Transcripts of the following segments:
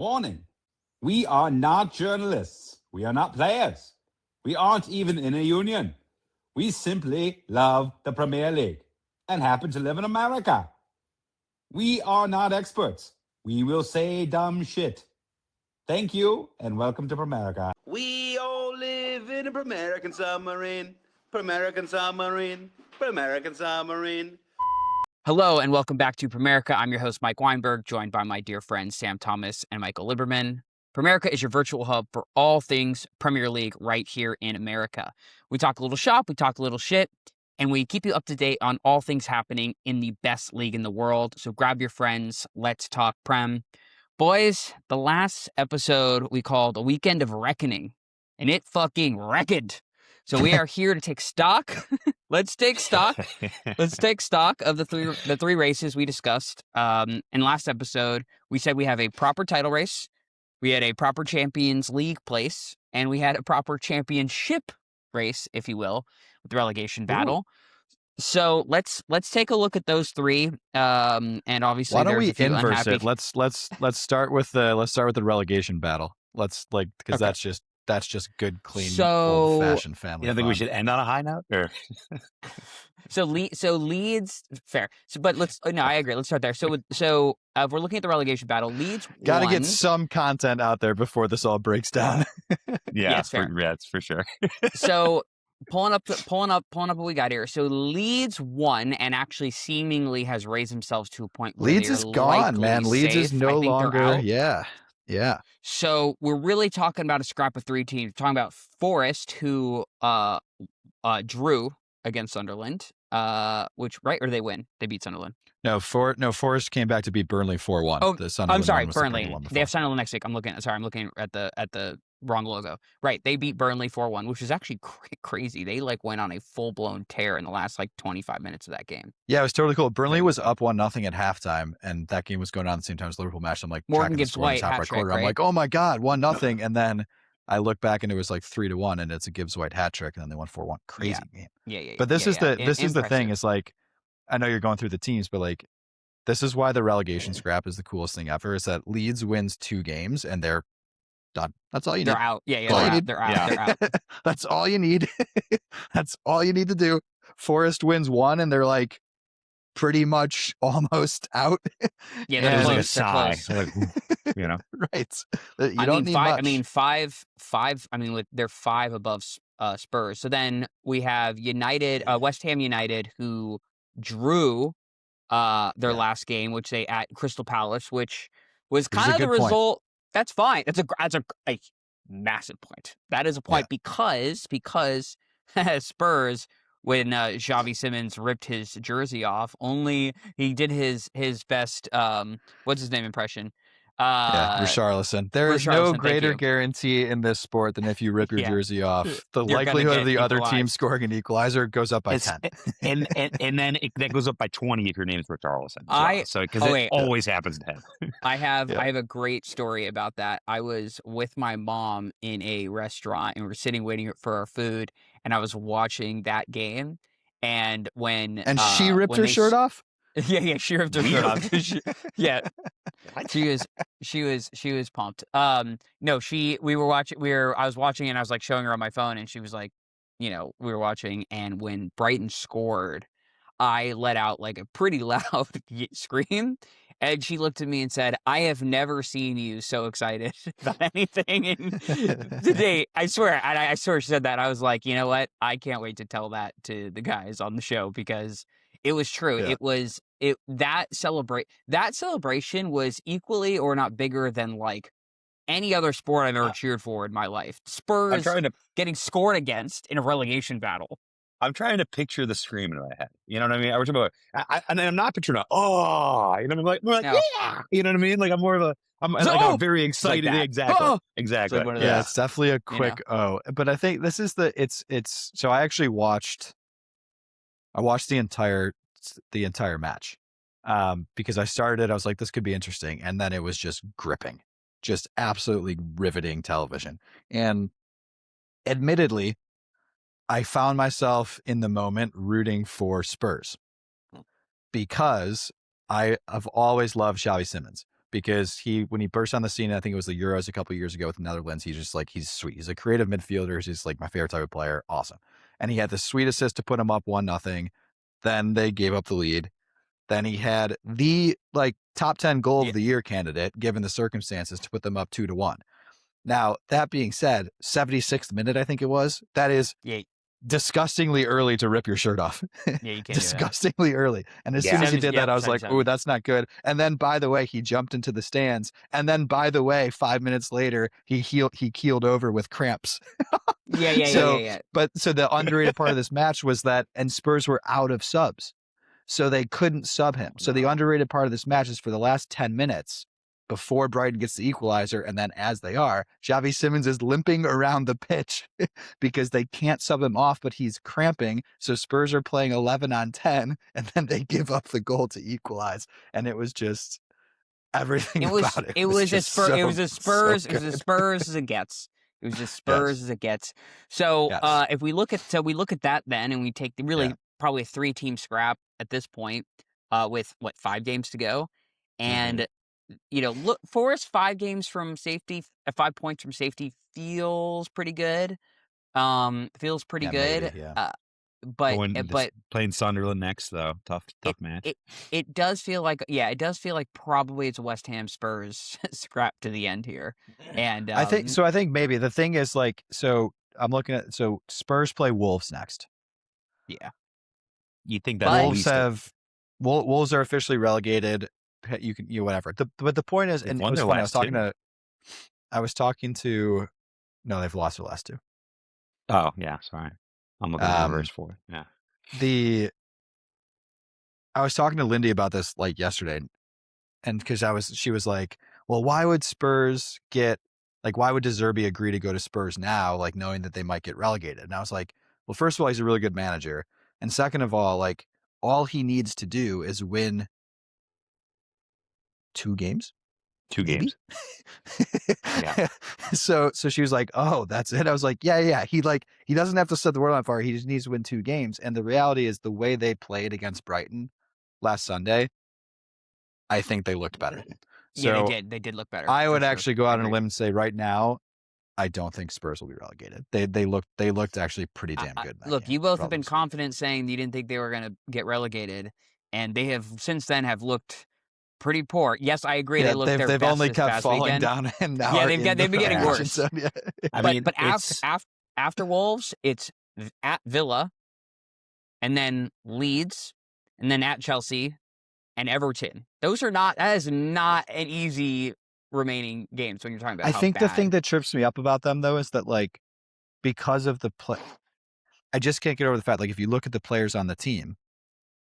Warning. We are not journalists. We are not players. We aren't even in a union. We simply love the Premier League and happen to live in America. We are not experts. We will say dumb shit. Thank you and welcome to Premerica. We all live in a Premerican submarine. Premerican submarine. Premerican submarine. Hello and welcome back to Premerica. I'm your host, Mike Weinberg, joined by my dear friends Sam Thomas and Michael Liberman. Premerica is your virtual hub for all things Premier League right here in America. We talk a little shop, we talk a little shit, and we keep you up to date on all things happening in the best league in the world. So grab your friends, let's talk Prem. Boys, the last episode we called A Weekend of Reckoning, and it fucking reckoned. So we are here to take stock. Let's take stock. Let's take stock of the three races we discussed. In last episode, we said we have a proper title race, we had a proper Champions League place, and we had a proper championship race, if you will, with the relegation battle. Ooh. So let's take a look at those three. And obviously, why don't we inverse it? Let's start with the relegation battle. Because that's just good, clean, old-fashioned family. You don't think we should end on a high note? Or? So Leeds, fair. I agree. Let's start there. So we're looking at the relegation battle. Leeds got to won. get some content out there before this all breaks down. It's for sure. So pulling up what we got here. So Leeds won and actually seemingly has raised themselves to a point where Leeds is gone, man. Leeds is no longer. Yeah. So we're really talking about a scrap of three teams. We're talking about Forest, who drew against Sunderland, or they win. They beat Sunderland. No, Forest came back to beat Burnley 4-1. Oh, I'm sorry, Burnley. They have Sunderland next week. I'm looking at the wrong logo. Right, they beat Burnley 4-1, which is actually crazy. They went on a full-blown tear in the last 25 minutes of that game. Yeah, it was totally cool. Burnley was up 1-0 at halftime, and that game was going on at the same time as the Liverpool match. I'm like, Morgan Gibbs White hat trick, quarter. Right? I'm like, oh my god, 1-0, and then I look back and it was 3-1, and it's a Gibbs White hat trick, and then they won 4-1. Crazy game. Yeah. But this is the thing. Is I know you're going through the teams, but this is why the relegation scrap is the coolest thing ever. Is that Leeds wins 2 games and they're done. That's all you need. They're out. Yeah. They're out. That's all you need. That's all you need to do. Forest wins 1 and they're pretty much almost out. Yeah, they're close. Sigh. Right. You don't need much. Five. They're 5 above Spurs. So then we have West Ham United, who drew their last game, which they at Crystal Palace, which was kind of the result. Point. That's fine. That's a massive point. That is a point because Spurs, when Xavi Simons ripped his jersey off, he did his best what's his name impression. Richarlison. There is no greater guarantee in this sport than if you rip your jersey off. The likelihood of the other team scoring an equalizer goes up by 10. and then that goes up by 20 if your name is Richarlison. It always happens to him. I have a great story about that. I was with my mom in a restaurant and we were sitting waiting for our food, and I was watching that game, and when she ripped her shirt off. Yeah, she ripped her shirt off. She was pumped. I was watching and I was showing her on my phone, and she was we were watching, and when Brighton scored, I let out a pretty loud scream, and she looked at me and said, "I have never seen you so excited about anything today." I swear she said that. I was like, you know what? I can't wait to tell that to the guys on the show, because it was true. Yeah. That celebration was equally or not bigger than any other sport I've ever cheered for in my life. Spurs getting scored against in a relegation battle. I'm trying to picture the scream in my head. You know what I mean? We're talking about, and I'm not picturing yeah. You know what I mean? I'm very excited. Exactly. It's definitely a quick But I think this is so I actually watched the entire match. Because I started, I was like, this could be interesting. And then it was just gripping, just absolutely riveting television. And admittedly, I found myself in the moment rooting for Spurs because I have always loved Xavi Simons. because when he burst on the scene, I think it was the Euros a couple years ago with the Netherlands, he's just like, he's sweet. He's a creative midfielder. He's like my favorite type of player. Awesome. And he had the sweet assist to put him up 1-0. Then they gave up the lead. Then he had the top 10 goal of the year candidate, given the circumstances, to put them up 2-1. Now, that being said, 76th minute, I think it was, that is disgustingly early to rip your shirt off. Yeah, you can't disgustingly early. And as soon as he did that, I was like, oh, that's not good. And then, by the way, he jumped into the stands. And then, by the way, 5 minutes later, he keeled over with cramps. Yeah. But so the underrated part of this match was that, and Spurs were out of subs, so they couldn't sub him. So the underrated part of this match is for the last 10 minutes, before Brighton gets the equalizer, and then as they are, Xavi Simons is limping around the pitch because they can't sub him off, but he's cramping. So Spurs are playing 11 on 10, and then they give up the goal to equalize. And it was just everything about it. It was as Spurs as it gets. It was as Spurs Yes. as it gets. So Yes. if we look at that then, and we take probably a 3-team scrap at this point, with 5 games to go, and look, Forest 5 games from safety, 5 points from safety feels pretty good. Feels pretty good. Maybe, yeah. But playing Sunderland next though, tough match. It does feel like probably it's a West Ham Spurs scrap to the end here. And I think maybe the thing is I'm looking at Spurs play Wolves next. Yeah. You think that Wolves are officially relegated. You can whatever. But the point is, and it was funny, I was talking to no, they've lost their last 2. Oh yeah, sorry. I'm looking at reverse 4. Yeah. I was talking to Lindy about this yesterday, and because she was like, well, why would Spurs why would De Zerbi agree to go to Spurs now, knowing that they might get relegated? And I was like, well, first of all, he's a really good manager. And second of all, all he needs to do is win 2 games. 2 games. Yeah. So she was like, oh, that's it. I was like, yeah. He doesn't have to set the world on fire. He just needs to win 2 games. And the reality is, the way they played against Brighton last Sunday, I think they looked better. So they did look better. I would actually go out on a limb and say right now, I don't think Spurs will be relegated. They looked actually pretty damn good. Look, you both have been confident saying you didn't think they were going to get relegated, and they have since then have looked pretty poor. Yes, I agree. They looked their best. They've only kept falling down, and now they've been getting worse. So, yeah. But after Wolves, it's at Villa, and then Leeds, and then at Chelsea, and Everton. That is not an easy remaining games when you're talking about. I think the thing that trips me up about them though is that because of the play, I just can't get over the fact if you look at the players on the team.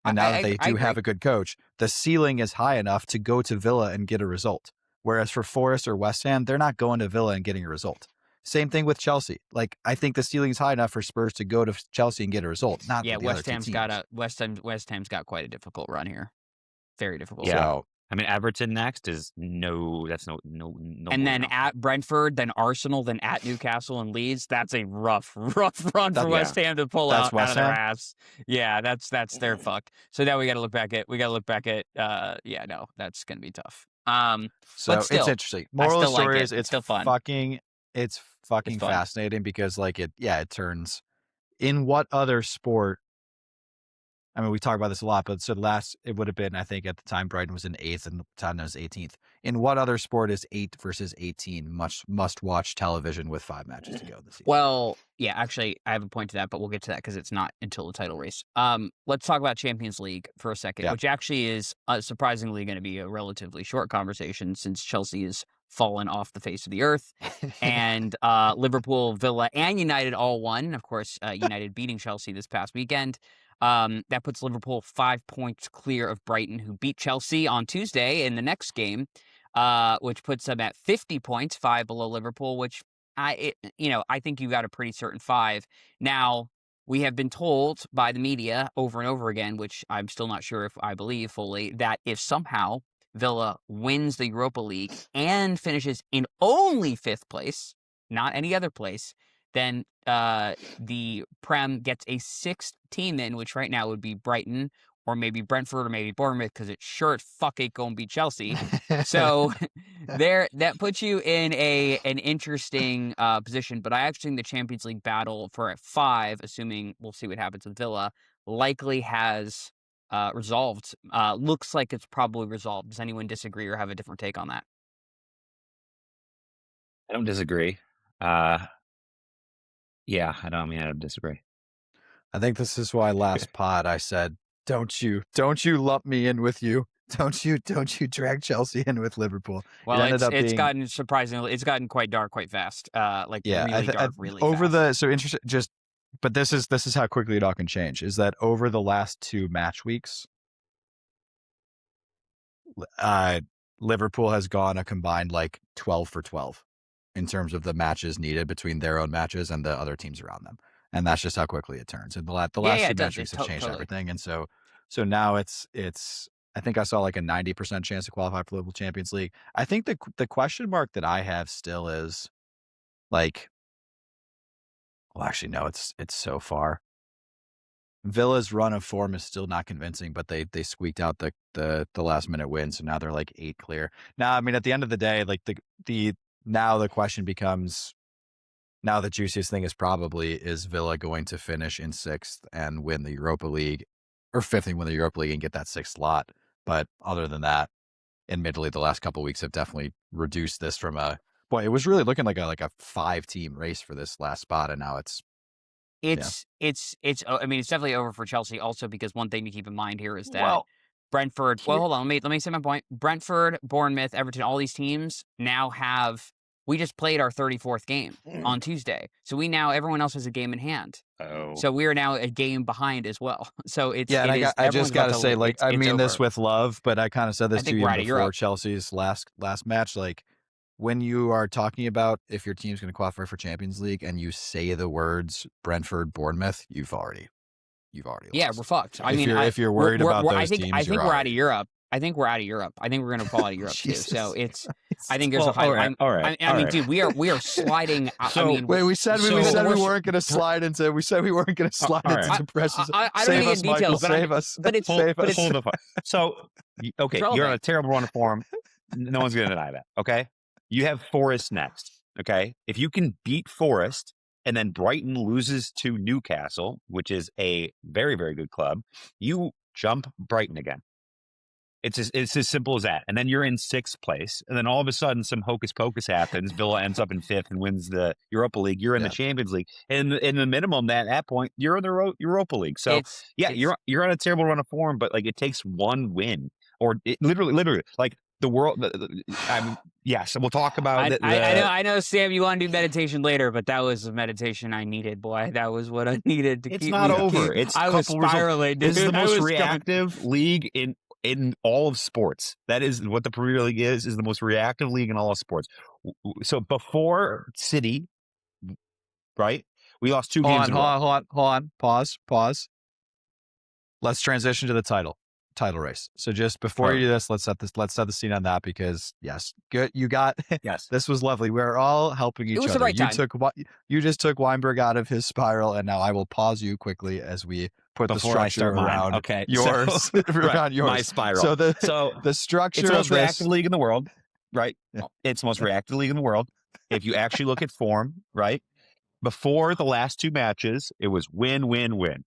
And now that they do have a good coach, the ceiling is high enough to go to Villa and get a result. Whereas for Forest or West Ham, they're not going to Villa and getting a result. Same thing with Chelsea. I think the ceiling is high enough for Spurs to go to Chelsea and get a result. Not the West other Ham's two teams. West Ham's got quite a difficult run here. Very difficult. Yeah. So, Everton next is no. And then at Brentford, then Arsenal, then at Newcastle and Leeds. That's a rough run for West Ham to pull out of their ass. Yeah, that's their fuck. So now we got to look back at. That's gonna be tough. So but still, it's interesting. Moral of the story is it's still fun. It's fucking fascinating because it turns. In what other sport? I mean, we talk about this a lot, but it would have been, I think at the time, Brighton was in 8th and Tottenham was 18th. In what other sport is 8 versus 18 must-watch television with 5 matches to go this season? Well, yeah, actually, I have a point to that, but we'll get to that because it's not until the title race. Let's talk about Champions League for a second, which actually is surprisingly going to be a relatively short conversation since Chelsea has fallen off the face of the earth, and Liverpool, Villa, and United all won. Of course, United beating Chelsea this past weekend. That puts Liverpool 5 points clear of Brighton, who beat Chelsea on Tuesday in the next game, which puts them at 50 points, 5 below Liverpool, which I think you got a pretty certain 5. Now, we have been told by the media over and over again, which I'm still not sure if I believe fully, that if somehow Villa wins the Europa League and finishes in only 5th place, not any other place, then the Prem gets a 6th team in, which right now would be Brighton, or maybe Brentford, or maybe Bournemouth, because it sure as fuck ain't gonna be Chelsea. So that puts you in an interesting position. But I actually think the Champions League battle for at 5, assuming we'll see what happens with Villa, likely has resolved. Looks like it's probably resolved. Does anyone disagree or have a different take on that? I don't disagree. Yeah, I don't disagree. I think this is why last pod I said, don't you lump me in with you. Don't you drag Chelsea in with Liverpool. Well, it's gotten surprisingly, it's gotten quite dark quite fast. Really dark, really over fast. so interesting. But this is how quickly it all can change. Is that over the last 2 match weeks, Liverpool has gone a combined like 12 for 12 in terms of the matches needed between their own matches and the other teams around them. And that's just how quickly it turns. And the last 2 match weeks have changed everything. And so now it's I think I saw like a 90% chance to qualify for Liverpool Champions League. I think the question mark that I have still is like, well, actually, no, it's so far. Villa's run of form is still not convincing, but they squeaked out the last minute win, so now they're like 8 clear. Now, I mean, at the end of the day, like now the question becomes, now the juiciest thing is Villa going to finish in 6th and win the Europa League, or 5th and win the Europa League and get that 6th slot? But other than that, admittedly, the last couple of weeks have definitely reduced this from it was really looking like a 5-team race for this last spot, and now it's I mean, it's definitely over for Chelsea also, because one thing to keep in mind here is that Brentford, hold on, let me say my point. Brentford, Bournemouth, Everton, all these teams now we just played our 34th game on Tuesday. So everyone else has a game in hand. Oh. So we are now a game behind as well. So I just got to say, like, I mean this with love, but I kind of said this to you before Chelsea's last match. Like, when you are talking about if your team's going to qualify for Champions League and you say the words Brentford, Bournemouth, you've already lost. We're fucked. I mean, if you're worried about those teams, I think we're out of Europe. I think we're out of Europe. I think we're going to fall out of Europe too. So I think there's a high. All right. I mean, dude, we are sliding. We said we weren't going to slide into. We said we weren't going to slide into depression. I don't get details. Save us. But it's hold the So, okay, you're on a terrible run of form. No one's going to deny that. Okay, you have Forest next. Okay, if you can beat Forest and then Brighton loses to Newcastle, which is a very, very good club, you jump Brighton again. It's as simple as that. And then you're in 6th place. And then all of a sudden, some hocus pocus happens. Villa ends up in 5th and wins the Europa League. You're in the Champions League. And in the minimum, at that point, you're in the Europa League. So, you're on a terrible run of form, but like it takes one win. Or literally, like the world. So we'll talk about I know, Sam, you want to do meditation later, but that was the meditation I needed, boy. That was what I needed to keep. It's not over. I was spiraling. This is the most reactive league in all of sports. That is what the Premier League is the most reactive league in all of sports. So before City, right? We lost 2 games. Hold on. Pause. Let's transition to the title race. So just before you do this, let's set the scene on that, because good. You got this was lovely. We're all helping each other. It was the right time. You just took Weinberg out of his spiral, and now I will pause you quickly as we put the structure around yours. Around yours. My spiral. So the structure. It's the most reactive league in the world, right? Yeah. It's the most reactive league in the world. If you actually look at form, right? Before the last 2 matches, it was win, win, win.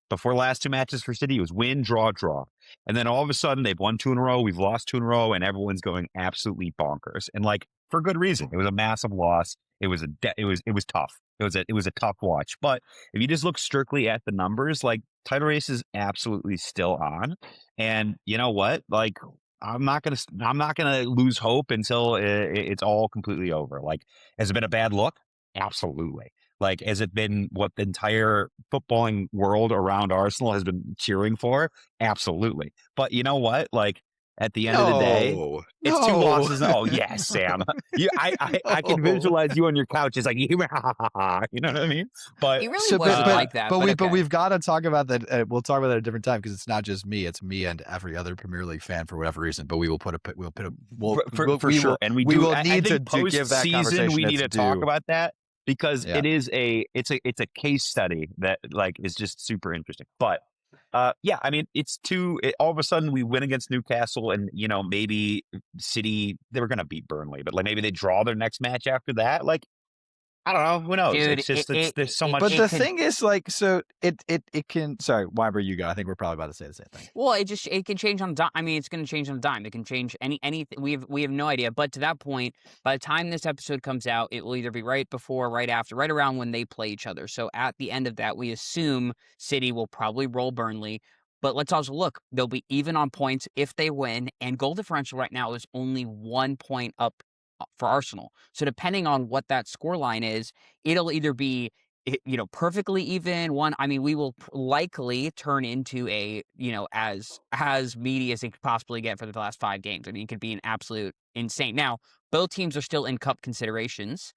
Before the last 2 matches for City, it was win, draw, draw. And then all of a sudden, they've won 2 in a row. We've lost 2 in a row, and everyone's going absolutely bonkers. And like, for good reason. It was a massive loss. It was tough. It was a tough watch. But if you just look strictly at the numbers, like, title race is absolutely still on. And you know what? Like, I'm not gonna lose hope until it's all completely over. Like, has it been a bad look? Absolutely. Like, has it been what the entire footballing world around Arsenal has been cheering for? Absolutely. But you know what? Like, at the end of the day, it's 2 losses. Oh, yes, Sam. I can visualize you on your couch. It's like, you know what I mean? But it really wasn't like that. But we've got to talk about that. We'll talk about that at a different time, because it's not just me. It's me and every other Premier League fan for whatever reason. But we will put for sure. And we will need to give that conversation. We need to talk about that, because it's a case study that like is just super interesting. But Yeah, I mean, all of a sudden we win against Newcastle and, maybe City, they were going to beat Burnley, but like maybe they draw their next match after that. Like, I don't know. Who knows? Dude, It's just, there's so much. But it the could, thing is, like, so it can. Sorry, Weiber, you go. I think we're probably about to say the same thing. well, it can change on a dime. I mean, it's going to change on a dime. It can change anything. We have no idea. But to that point, by the time this episode comes out, it will either be right before, right after, right around when they play each other. So at the end of that, we assume City will probably roll Burnley. But let's also look; they'll be even on points if they win, and goal differential right now is only 1 point up for Arsenal. So depending on what that scoreline is, it'll either be perfectly even one. I mean, we will likely turn into as meaty as it could possibly get for the last 5 games. I mean, it could be an absolute insane. Now, both teams are still in cup considerations.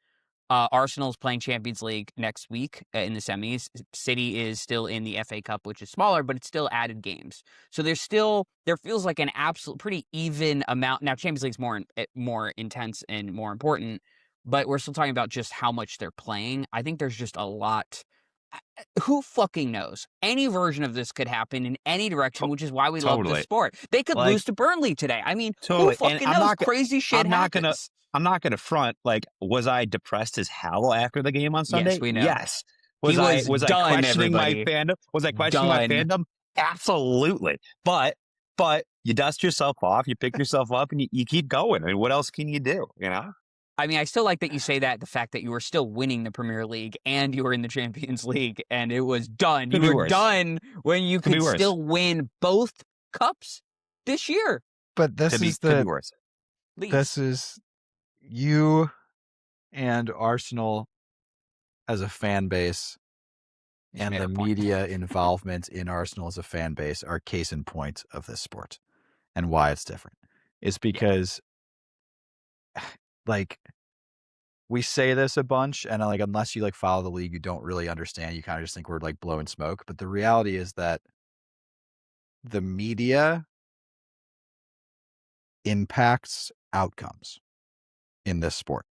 Arsenal is playing Champions League next week in the semis. City is still in the FA Cup, which is smaller, but it's still added games. So there feels like an absolute pretty even amount. Now, Champions League's more intense and more important, but we're still talking about just how much they're playing. I think there's just a lot. Who fucking knows? Any version of this could happen in any direction, which is why we love Totally. this sport. They could Like, lose to Burnley today. I mean, totally. who And fucking I'm knows? not go- Crazy shit I'm not gonna happens. I'm not gonna front. Like, was I depressed as hell after the game on Sunday? Yes, we know. Yes. He was I done, questioning everybody. my fandom? Was I questioning my Done. fandom? Absolutely. But you dust yourself off, you pick yourself up, and you keep going. I mean, what else can you do? I mean, I still like that you say that, the fact that you were still winning the Premier League and you were in the Champions League and it was done. Could You be were worse. done when you Could be could worse. still win both cups this year. But this Could is be worse. Leagues. this is you and Arsenal as a fan base Just and made the our point. media involvement in Arsenal as a fan base are case in point of this sport and why it's different. It's because like we say this a bunch and like unless you like follow the league, you don't really understand. You kind of just think we're like blowing smoke. But the reality is that the media impacts outcomes in this sport.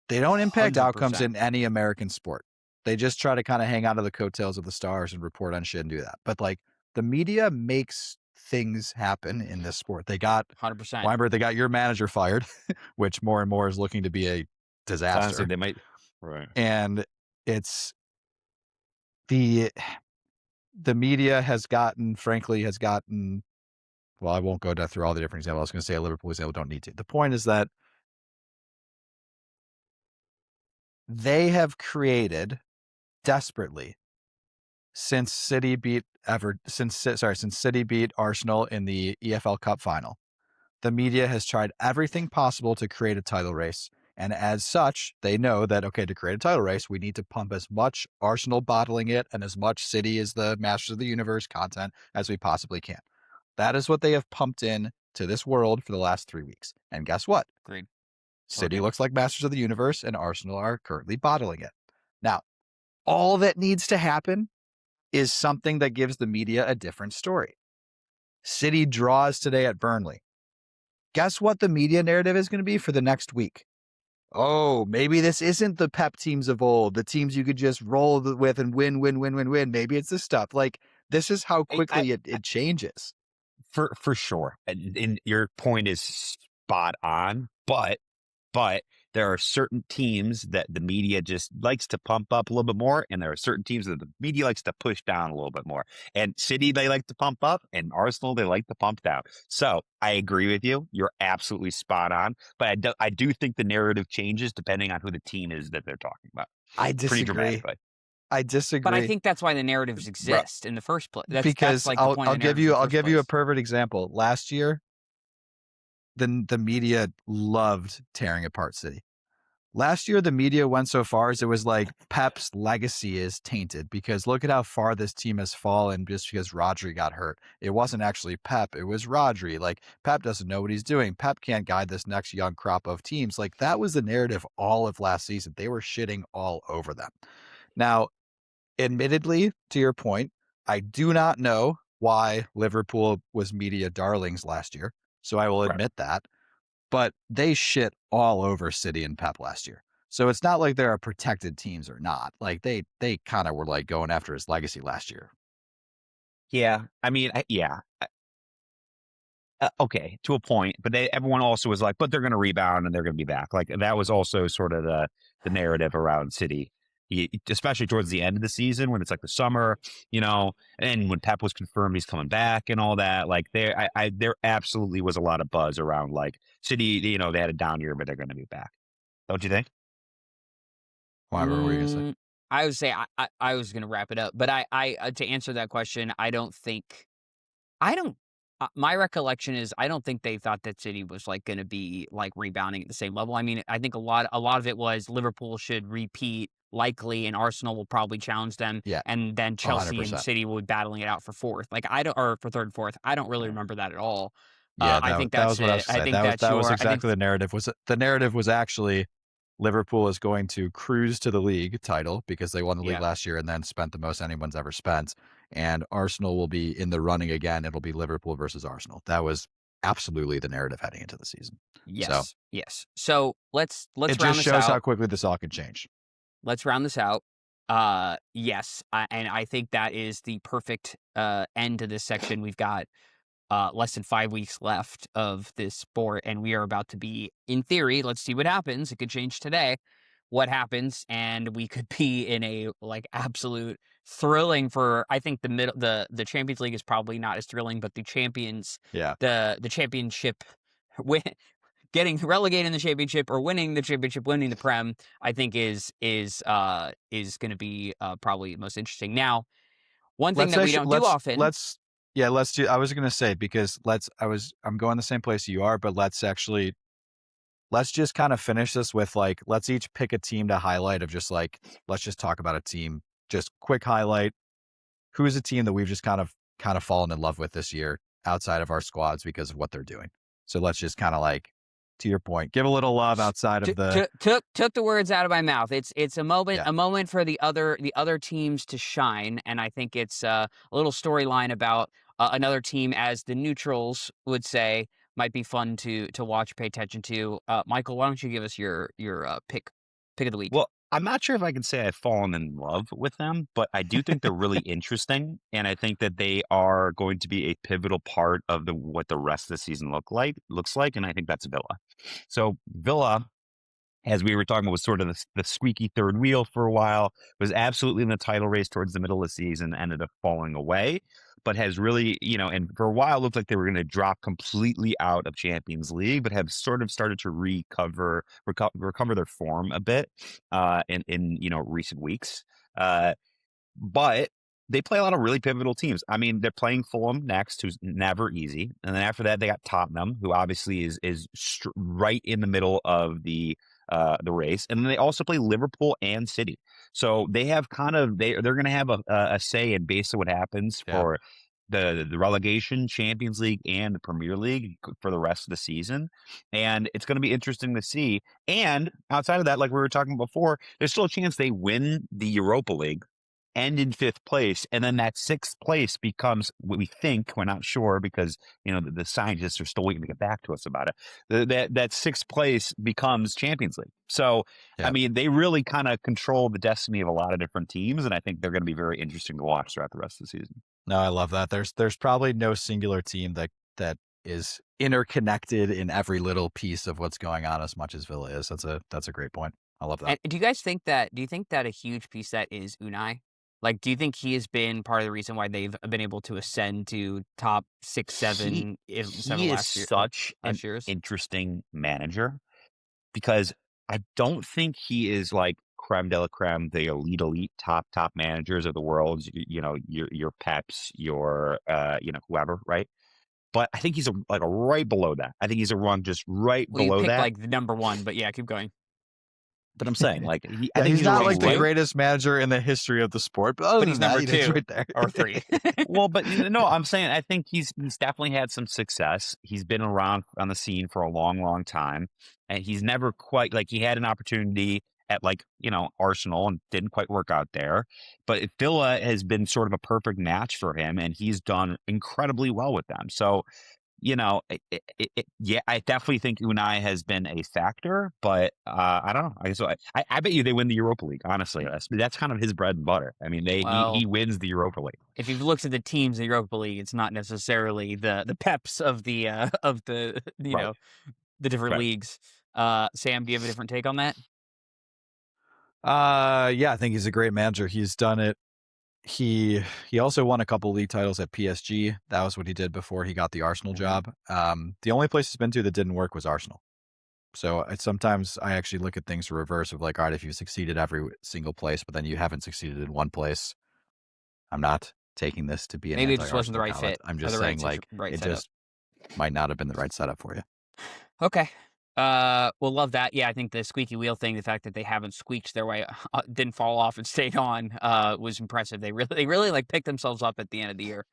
They don't impact outcomes 100%. in any American sport. They just try to kind of hang out of the coattails of the stars and report on shit and do that. But like the media makes things happen in this sport. They got 100%. Weinberg, they got your manager fired, which more and more is looking to be a disaster. Honestly, they might. Right. And it's the media has gotten, well, I won't go through all the different examples. I was going to say a Liverpool example, don't need to. The point is that they have created desperately since City beat Arsenal in the EFL Cup final. The media has tried everything possible to create a title race. And as such, they know that, okay, to create a title race, we need to pump as much Arsenal bottling it and as much City as the Masters of the Universe content as we possibly can. That is what they have pumped in to this world for the last 3 weeks. And guess what? Agreed. City looks like Masters of the Universe and Arsenal are currently bottling it. Now, all that needs to happen is something that gives the media a different story. City draws today at Burnley. Guess what the media narrative is going to be for the next week? Oh, maybe this isn't the Pep teams of old, the teams you could just roll with and win. Maybe it's this stuff. Like, this is how quickly it changes. For sure. And your point is spot on, but there are certain teams that the media just likes to pump up a little bit more, and there are certain teams that the media likes to push down a little bit more. And City, they like to pump up, and Arsenal, they like to pump down. So I agree with you. You're absolutely spot on. But I do think the narrative changes depending on who the team is that they're talking about. I disagree. Pretty dramatically. I disagree. But I think that's why the narratives exist in the first place. Because that's like the point I'll of give narratives you a place. perfect example. Last year, the media loved tearing apart City. Last year, the media went so far as it was like Pep's legacy is tainted because look at how far this team has fallen just because Rodri got hurt. It wasn't actually Pep. It was Rodri. Like, Pep doesn't know what he's doing. Pep can't guide this next young crop of teams. Like, that was the narrative all of last season. They were shitting all over them. Now, admittedly, to your point, I do not know why Liverpool was media darlings last year. So I will admit that. But they shit all over City and Pep last year. So it's not like there are protected teams or not. Like they kind of were like going after his legacy last year. Yeah, I mean, okay, to a point, but everyone also was like, but they're going to rebound and they're going to be back. Like that was also sort of the narrative around City, especially towards the end of the season when it's like the summer, and when Pep was confirmed he's coming back and all that. Like there absolutely was a lot of buzz around like City. They had a down year, but they're going to be back. Don't you think? Why were you gonna say? I would say I was going to wrap it up, but I to answer that question, I don't. My recollection is I don't think they thought that City was like going to be like rebounding at the same level. I mean, I think a lot of it was Liverpool should repeat likely, and Arsenal will probably challenge them, Yeah, and then Chelsea and 100%. City will be battling it out for fourth. Like or for third and fourth. I don't really remember that at all. Yeah, I think that that's was what I was it. gonna I say. think that's That was your. I think exactly the narrative. The narrative was actually Liverpool is going to cruise to the league title because they won the league yeah. last year and then spent the most anyone's ever spent. And Arsenal will be in the running again. It'll be Liverpool versus Arsenal. That was absolutely the narrative heading into the season. So Yes. So let's it round just this shows how out. quickly this all can change. Let's round this out. Yes, and I think that is the perfect end to this section. We've got less than 5 weeks left of this sport, and we are about to be, in theory, let's see what happens. It could change today. What happens, and we could be in a like absolute thrilling for. I think the Champions League is probably not as thrilling, but the champions, Yeah. the championship, win, getting relegated in the championship or winning the championship, winning the Prem, I think is going to be probably most interesting. Now, one thing that we don't do often. Let's do. I was gonna say because I'm going the same place you are, but let's just kind of finish this with like let's each pick a team to highlight of just like let's just talk about a team. Just quick highlight. Who is a team that we've just kind of fallen in love with this year outside of our squads because of what they're doing. So let's just kind of like, to your point, give a little love outside of the took the words out of my mouth. It's a moment for the other teams to shine, and I think it's a little storyline about another team, as the neutrals would say, might be fun to watch, pay attention to. Michael, why don't you give us your pick of the week? Well, I'm not sure if I can say I've fallen in love with them, but I do think they're really interesting, and I think that they are going to be a pivotal part of what the rest of the season looks like, and I think that's Villa. So Villa, as we were talking about, was sort of the squeaky third wheel for a while, was absolutely in the title race towards the middle of the season, ended up falling away, but has really, and for a while looked like they were going to drop completely out of Champions League, but have sort of started to recover their form a bit in recent weeks. But they play a lot of really pivotal teams. I mean, they're playing Fulham next, who's never easy, and then after that they got Tottenham, who obviously is right in the middle of the race, and then they also play Liverpool and City. So they have they're going to have a say in basically what happens for the relegation, Champions League, and the Premier League for the rest of the season, and it's going to be interesting to see. And outside of that, like we were talking before, there's still a chance they win the Europa League, end in fifth place, and then that sixth place becomes what we think. We're not sure because the scientists are still waiting to get back to us about it. That sixth place becomes Champions League. So I mean, they really kind of control the destiny of a lot of different teams, and I think they're going to be very interesting to watch throughout the rest of the season. No, I love that. There's probably no singular team that is interconnected in every little piece of what's going on as much as Villa is. That's a great point. I love that. And do you think that a huge piece of that is Unai? Like, do you think he has been part of the reason why they've been able to ascend to top 6, 7, He seven is last year, such an years? interesting manager because I don't think he is like creme de la creme, the elite top managers of the world. Your Peps, your whoever, right? But I think he's a right below that. I think he's a rung just right Well, below you picked that. like the number one, but yeah, keep going. But I'm saying, like, I think he's not like the two. greatest manager in the history of the sport, but But he's number two right there. or 3. Well, but no, I'm saying I think he's definitely had some success. He's been around on the scene for a long time, and he's never quite he had an opportunity at Arsenal and didn't quite work out there. But Villa has been sort of a perfect match for him, and he's done incredibly well with them. So yeah, I definitely think Unai has been a factor, but I don't know. I bet you they win the Europa League. Honestly, that's kind of his bread and butter. I mean, he wins the Europa League. If you've looked at the teams in the Europa League, it's not necessarily the peps of the Right. the different Right. leagues. Sam, do you have a different take on that? Yeah, I think he's a great manager. He's done it. He also won a couple league titles at PSG. That was what he did before he got the Arsenal job. The only place he's been to that didn't work was Arsenal. So sometimes I actually look at things in reverse of like, all right, if you succeeded every single place, but then you haven't succeeded in one place, I'm not taking this to be an Maybe it just wasn't the right comment. fit. I'm or just the saying right, like right it setup. just might not have been the right setup for you. Okay. We'll love that. Yeah, I think the squeaky wheel thing, the fact that they haven't squeaked their way, didn't fall off and stayed on, was impressive. They really like picked themselves up at the end of the year.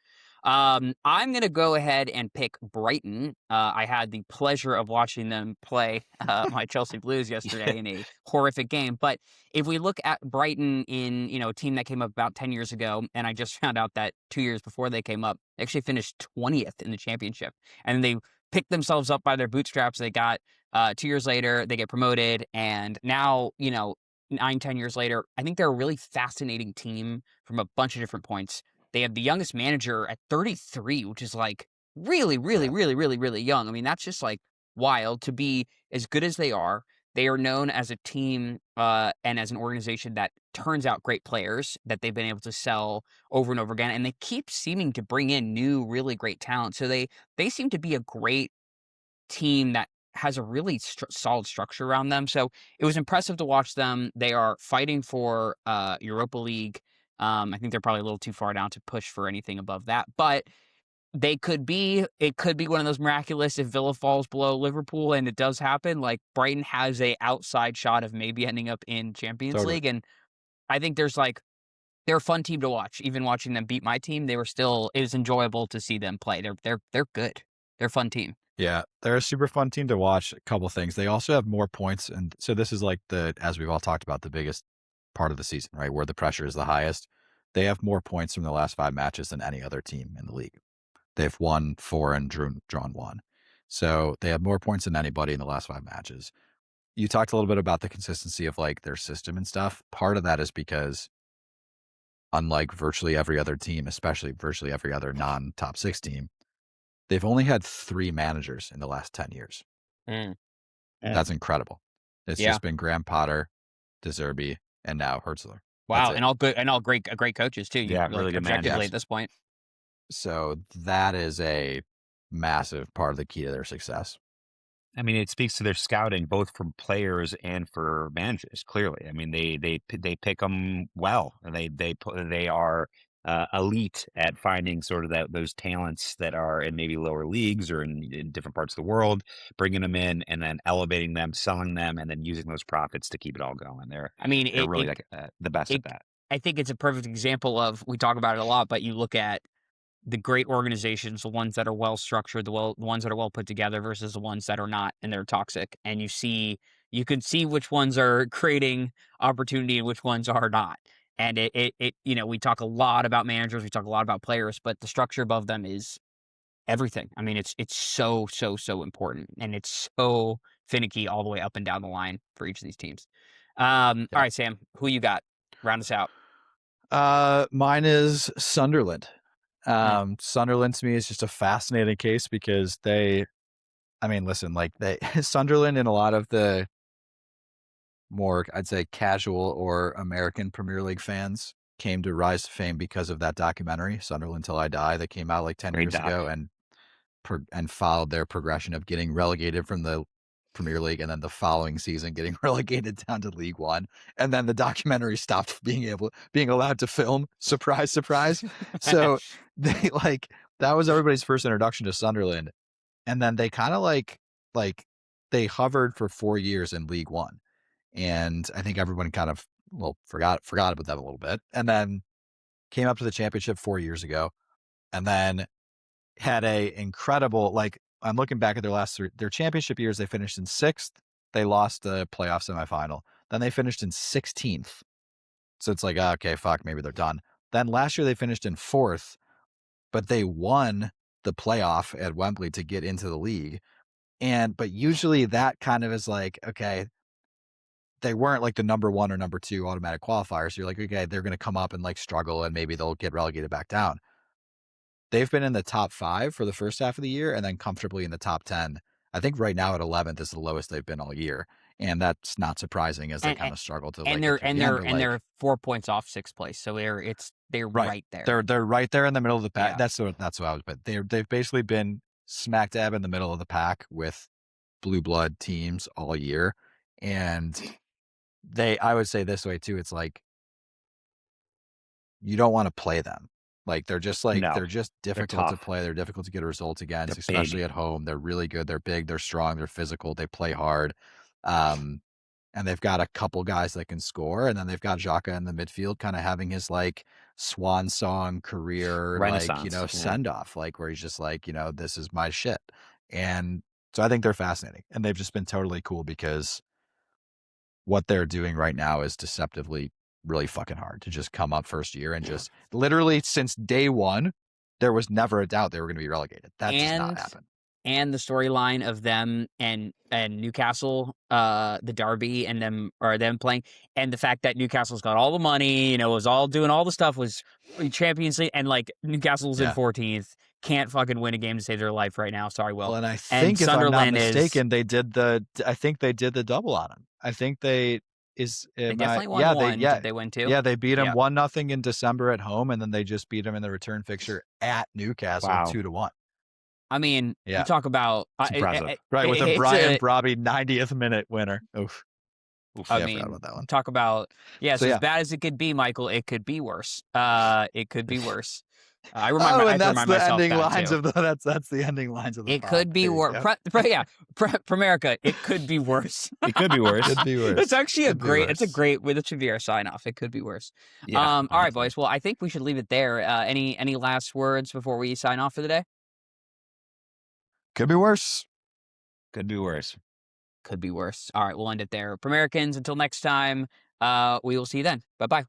I'm gonna go ahead and pick Brighton. I had the pleasure of watching them play my Chelsea Blues yesterday in a horrific game. But if we look at Brighton in a team that came up about 10 years ago, and I just found out that 2 years before they came up, they actually finished 20th in the championship, and they picked themselves up by their bootstraps. They got 2 years later, they get promoted, and now 9-10 years later, I think they're a really fascinating team from a bunch of different points. They have the youngest manager at 33, which is like really, really, really, really, really young. I mean, that's just like wild to be as good as they are. They are known as a team and as an organization that turns out great players that they've been able to sell over and over again. And they keep seeming to bring in new, really great talent. So they seem to be a great team that has a really solid structure around them. So it was impressive to watch them. They are fighting for Europa League. I think they're probably a little too far down to push for anything above that, but it could be one of those miraculous if Villa falls below Liverpool, and it does happen. Like Brighton has a outside shot of maybe ending up in Champions League, and I think they're a fun team to watch. Even watching them beat my team, it was enjoyable to see them play. They're good. They're a fun team. Yeah, they're a super fun team to watch. A couple things. They also have more points. And so this is like as we've all talked about, the biggest part of the season, right? Where the pressure is the highest. They have more points from the last 5 matches than any other team in the league. They've won 4 and drawn 1. So they have more points than anybody in the last 5 matches. You talked a little bit about the consistency of like their system and stuff. Part of that is because unlike virtually every other team, especially virtually every other non-top 6 team, they've only had 3 managers in the last 10 years. That's incredible. It's just been Graham Potter, De Zerbi, and now Hertzler. Wow, and all great coaches too. Really good objectively at this point. So that is a massive part of the key to their success. I mean, it speaks to their scouting, both for players and for managers. Clearly, I mean, they pick them well, and they are elite at finding sort of those talents that are in maybe lower leagues or in different parts of the world, bringing them in and then elevating them, selling them, and then using those profits to keep it all going. They're really the best at that. I think it's a perfect example of, we talk about it a lot, but you look at the great organizations, the ones that are well structured, the ones that are well put together versus the ones that are not and they're toxic. And you can see which ones are creating opportunity and which ones are not. And we talk a lot about managers, we talk a lot about players, but the structure above them is everything. I mean, it's so important, and it's so finicky all the way up and down the line for each of these teams. All right, Sam, who you got? Round us out. Mine is Sunderland. Sunderland to me is just a fascinating case because Sunderland and a lot of the more, I'd say, casual or American Premier League fans came to rise to fame because of that documentary, Sunderland Till I Die, that came out like 10 years ago and followed their progression of getting relegated from the Premier League and then the following season getting relegated down to League One. And then the documentary stopped being allowed to film. Surprise, surprise. So that was everybody's first introduction to Sunderland. And then they kind of they hovered for 4 years in League One. And I think everyone kind of forgot about them a little bit. And then came up to the championship 4 years ago. And then had a incredible, I'm looking back at their championship years. They finished in 6th. They lost the playoff semifinal. Then they finished in 16th. So it's like, okay, fuck, maybe they're done. Then last year they finished in 4th, but they won the playoff at Wembley to get into the league. But usually that kind of is like, okay, they weren't like the number 1 or number 2 automatic qualifiers. So you're like, okay, they're going to come up and like struggle and maybe they'll get relegated back down. They've been in the top 5 for the first half of the year and then comfortably in the top 10. I think right now at 11th is the lowest they've been all year. And that's not surprising as they kind of struggle to they're 4 points off 6th place. So they're right there. They're right there in the middle of the pack. Yeah. That's what I was, but they've basically been smack dab in the middle of the pack with blue blood teams all year. And I would say this way too, it's like you don't want to play them. Like they're just difficult to play. They're difficult to get a result against, especially at home. They're really good. They're big, they're strong, they're physical, they play hard. And they've got a couple guys that can score, and then they've got Xhaka in the midfield kind of having his like swan song career, send off, like where he's just like, this is my shit. And so I think they're fascinating, and they've just been totally cool because what they're doing right now is deceptively really fucking hard to just come up first year and just literally since day one, there was never a doubt they were going to be relegated. That does not happen. And the storyline of them and Newcastle, the derby, and them playing, and the fact that Newcastle's got all the money, was all doing all the stuff, was Champions League, and like Newcastle's in 14th, can't fucking win a game to save their life right now. Sorry, Will. Well, and I think if I'm not mistaken, they did the double on them. I think they definitely won one. Did they win 2? Yeah, they beat them 1-0 in December at home, and then they just beat them in the return fixture at Newcastle 2-1. I mean, you talk about with a Brian Brobby 90th minute winner. Oof. I mean, about that one. Talk about as bad as it could be, Michael. It could be worse. It could be worse. I remind that's the myself ending that lines too. of the that's the ending lines of the. It could be worse. Premerica. It could be worse. It could be worse. Could be worse. It's actually It's a great. That should be our sign off. It could be worse. Yeah, all right, boys. Well, I think we should leave it there. Any last words before we sign off for the day? Could be worse. Could be worse. Could be worse. All right, we'll end it there. Premericans, until next time, we will see you then. Bye-bye.